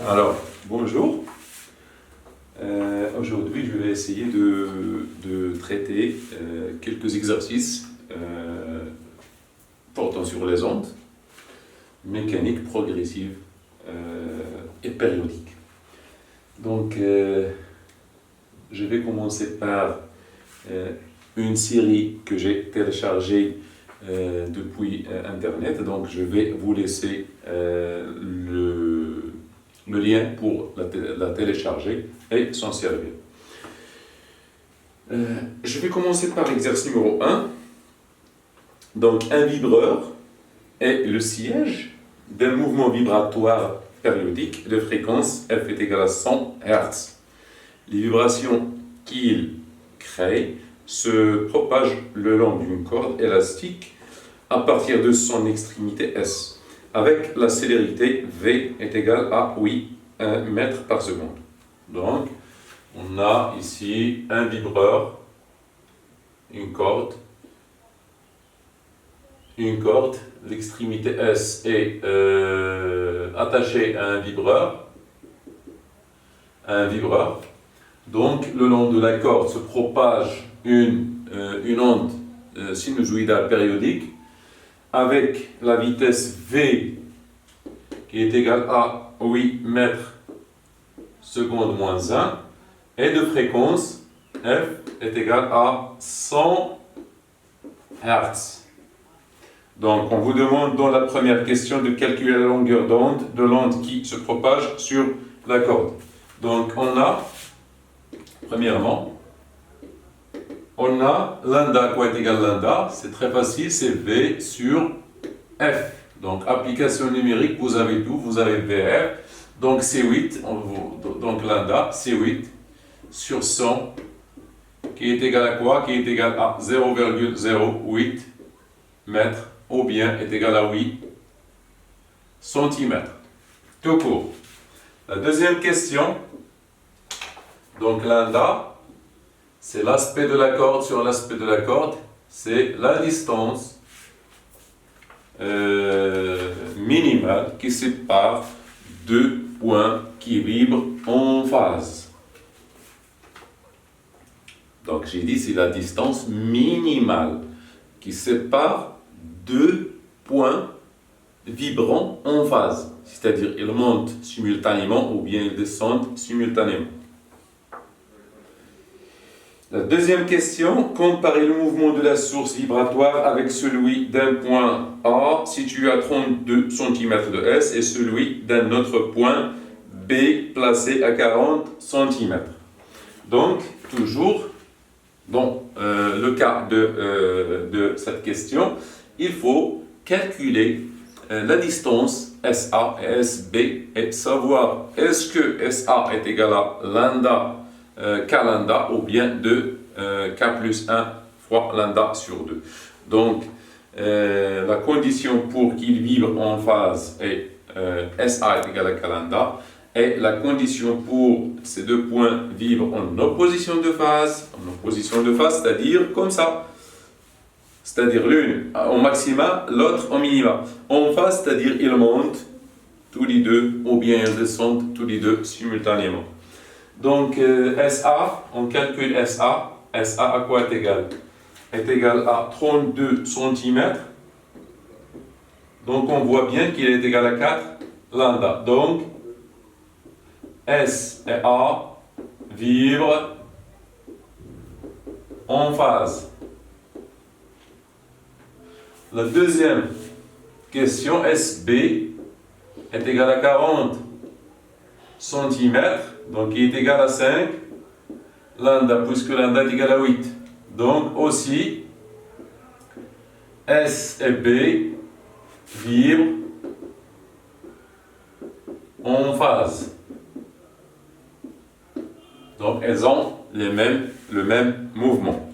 Alors, bonjour. Aujourd'hui, je vais essayer de traiter quelques exercices portant sur les ondes mécaniques progressives et périodiques. Donc, je vais commencer par une série que j'ai téléchargée depuis Internet. Donc, je vais vous laisser le lien pour la télécharger et s'en servir. Je vais commencer par l'exercice numéro 1. Donc, un vibreur est le siège d'un mouvement vibratoire périodique de fréquence F est égal à 100 Hz. Les vibrations qu'il crée se propagent le long d'une corde élastique à partir de son extrémité S, avec la célérité V est égale à 8 mètres par seconde. Donc, on a ici un vibreur, une corde, l'extrémité S est attachée à un vibreur. Donc, le long de la corde se propage une onde sinusoïdale périodique avec la vitesse V qui est égale à 8 mètres seconde moins 1 et de fréquence F est égale à 100 Hz. Donc, on vous demande dans la première question de calculer la longueur d'onde de l'onde qui se propage sur la corde. Donc, on a, premièrement, on a lambda, quoi est égal à lambda? C'est très facile, c'est V sur F. Donc, application numérique, vous avez tout, vous avez VR. Donc, C8, donc lambda, C8 sur 100, qui est égal à quoi? Qui est égal à 0,08 mètres, ou bien est égal à 8 centimètres. Tout court. La deuxième question, donc lambda, c'est l'aspect de la corde sur l'aspect de la corde, c'est la distance minimale qui sépare deux points qui vibrent en phase. Donc j'ai dit c'est la distance minimale qui sépare deux points vibrants en phase, c'est-à-dire ils montent simultanément ou bien ils descendent simultanément. La deuxième question, comparer le mouvement de la source vibratoire avec celui d'un point A situé à 32 cm de S et celui d'un autre point B placé à 40 cm. Donc, toujours, dans le cas de cette question, il faut calculer la distance SA et SB et savoir est-ce que SA est égal à lambda K lambda ou bien de K plus 1 fois lambda sur 2. Donc, la condition pour qu'il vibre en phase est SA est égal à K lambda et la condition pour ces deux points vibrent en opposition de phase, c'est-à-dire comme ça. C'est-à-dire l'une au maxima, l'autre au minima. En phase, c'est-à-dire ils montent tous les deux ou bien ils descendent tous les deux simultanément. Donc, SA, on calcule SA. SA à quoi est égal? Est égal à 32 cm. Donc, on voit bien qu'il est égal à 4 lambda. Donc, S et A vibrent en phase. La deuxième question, SB est égal à 40 cm. Donc, il est égal à 5 lambda, puisque lambda est égal à 8. Donc, aussi, S et B vibrent en phase. Donc, elles ont le même mouvement.